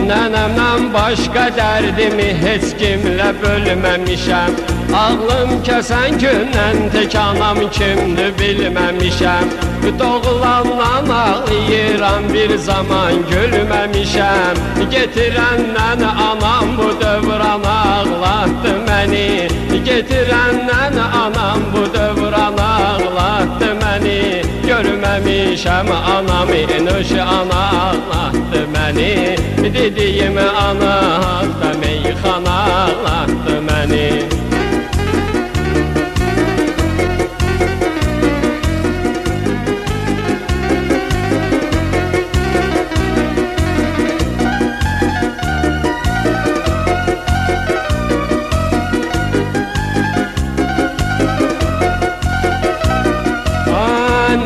Nənəmdən başqa dərdimi heç kimlə bölməmişəm. Ağlım kəsən gündən tək anam kimdir bilməmişəm. Doğulandan ağlayıram bir zaman gülməmişəm. Getirəndən anam bu dövran ağlatdı məni. Getirəndən anam bu dövran ağlatdı məni. Görməmişəm anamı nöşü ana ağlatdı məni. Dediyim ana haqda meyxana ağlatdı məni.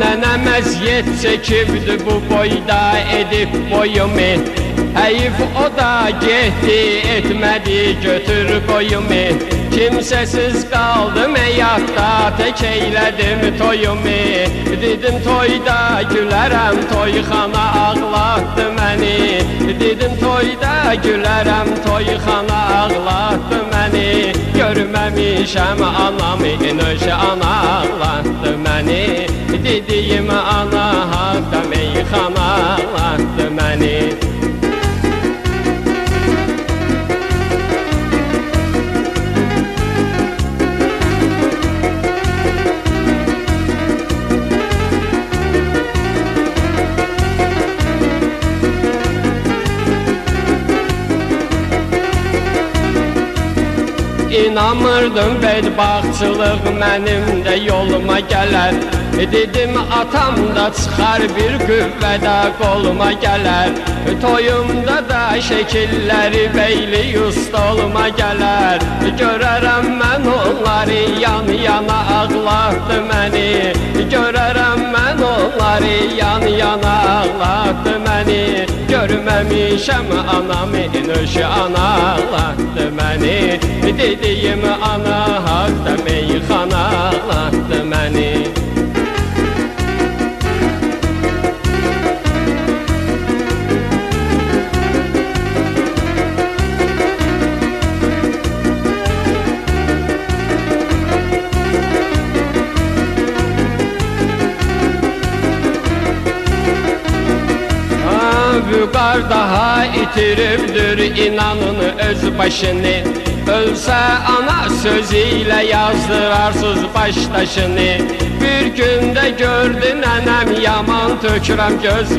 Nənəm əziyyət çəkibdi bu boyda edib boyumu. Həyif o da getdi etmədi götür boyumu. Kimsəsiz qaldım həyatda tək eylədim toyumu. Dedim toyda gülərəm toyxana ağlatdı məni. Dedim toyda gülərəm toyxana ağlatdı məni. Görməmişəm anamı nöşə ana ağlatdı məni. Dediyim ana haqda meyxana ağlatdı məni. İnanmırdım bədbaxtçılıq mənim də yoluma gələr. Dedim atam da çıxar bir qüvvədə qoluma gələr. Toyumda da şəkilləri beyli stoluma gələr. Görərəm mən onları yan yana ağlatdı məni. Görərəm mən onları yan yana ağlatdı məni. Görməmişəm anamı nöşü ana ağlatdı məni. Dediyim ana haqda meyxana ağlatdı məni. Vüqar daha itiribdir inanın öz başını. Ölsə ana sözü ilə yazdırarsız başdaşını. Bir gündə gördü nənəm yaman tökürəm göz